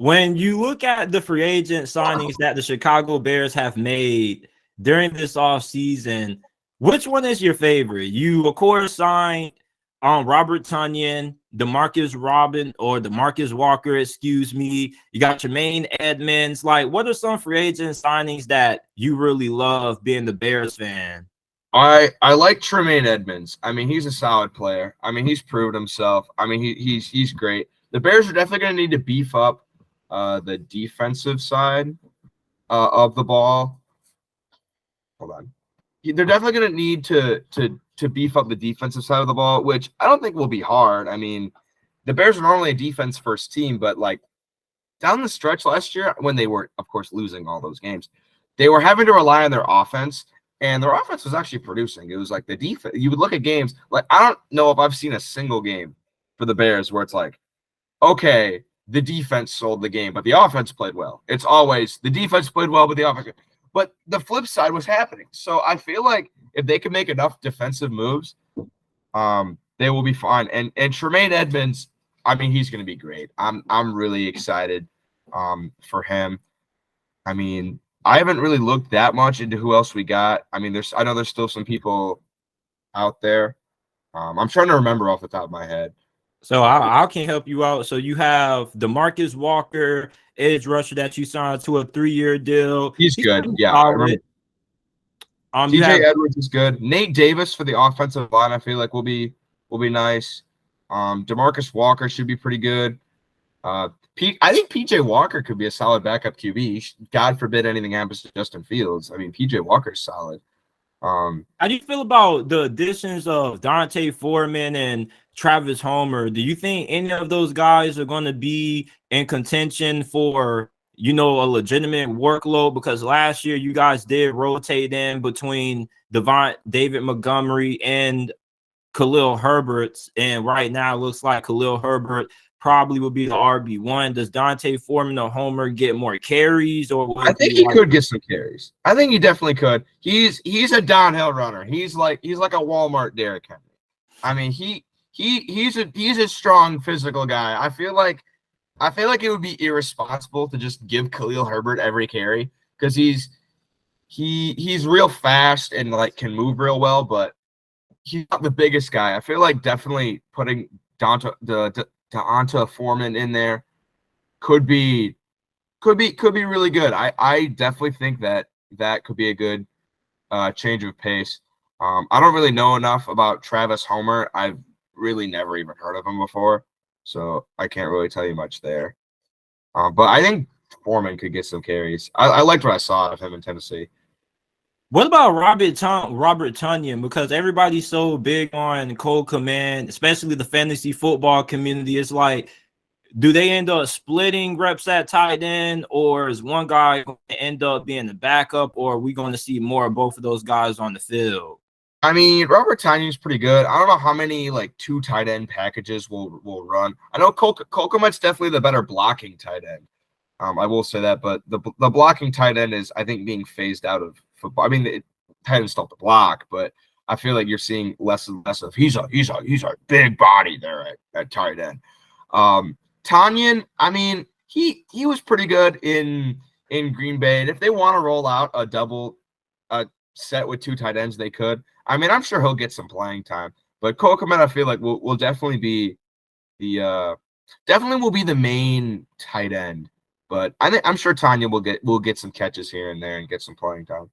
When you look at the free agent signings that the Chicago Bears have made during this offseason, which one is your favorite? You, of course, signed Robert Tonyan, DeMarcus Walker, excuse me. You got Tremaine Edmunds. Like, what are some free agent signings that you really love being the Bears fan? I like Tremaine Edmunds. I mean, he's a solid player. I mean, he's proved himself. I mean, he's great. The Bears are definitely going to need to beef up the defensive side of the ball. Hold on. They're definitely going to need to beef up the defensive side of the ball, which I don't think will be hard. I mean, the Bears are normally a defense first team, but like down the stretch last year when they were, of course, losing all those games, they were having to rely on their offense, and their offense was actually producing. It was like the defense. You would look at games like I don't know if I've seen a single game for the Bears where it's like, okay, the defense sold the game, but the offense played well. It's always the defense played well, but the offense. But the flip side was happening. So I feel like if they can make enough defensive moves, they will be fine. And Tremaine Edmunds, I mean, he's going to be great. I'm really excited for him. I mean, I haven't really looked that much into who else we got. I mean, I know there's still some people out there. I'm trying to remember off the top of my head. So I can help you out. So you have DeMarcus Walker, edge rusher that you signed to a 3-year deal. He's good. Yeah. I remember. TJ Edwards is good. Nate Davis for the offensive line, I feel like will be nice. DeMarcus Walker should be pretty good. I think PJ Walker could be a solid backup QB. God forbid anything happens to Justin Fields. I mean, PJ Walker's solid. How do you feel about the additions of Dante Foreman and Travis Homer? Do you think any of those guys are going to be in contention for, a legitimate workload? Because last year you guys did rotate in between David Montgomery and Khalil Herbert, and right now it looks like Khalil Herbert probably will be the RB1. Does Dante Foreman or Homer get more carries, or I think he could get some carries. I think he definitely could. He's a downhill runner. He's like a Walmart Derrick Henry. I mean, he's a strong physical guy. I feel like it would be irresponsible to just give Khalil Herbert every carry because he's real fast and like can move real well, but he's not the biggest guy. I feel like definitely putting Dante Foreman in there could be really good. I definitely think that could be a good change of pace. I don't really know enough about Travis Homer. I've really never even heard of him before, so I can't really tell you much there. But I think Foreman could get some carries. I liked what I saw of him in Tennessee. What about Robert Tonyan? Because everybody's so big on Cole Command, especially the fantasy football community. It's like, do they end up splitting reps at tight end, or is one guy going to end up being the backup, or are we going to see more of both of those guys on the field? I mean, Robert Tonyan's pretty good. I don't know how many like 2 tight end packages will run. I know Cole Komet's definitely the better blocking tight end. I will say that, but the blocking tight end is, I think, being phased out of football. I mean, tight ends still have to block, but I feel like you're seeing less and less of he's a big body there at tight end. Tonyan, I mean, he was pretty good in Green Bay. And if they want to roll out a double set with 2 tight ends, they could. I mean, I'm sure he'll get some playing time, but Cole Kmet, I feel like will definitely be the main tight end. But I'm sure Tonyan will get some catches here and there and get some playing time.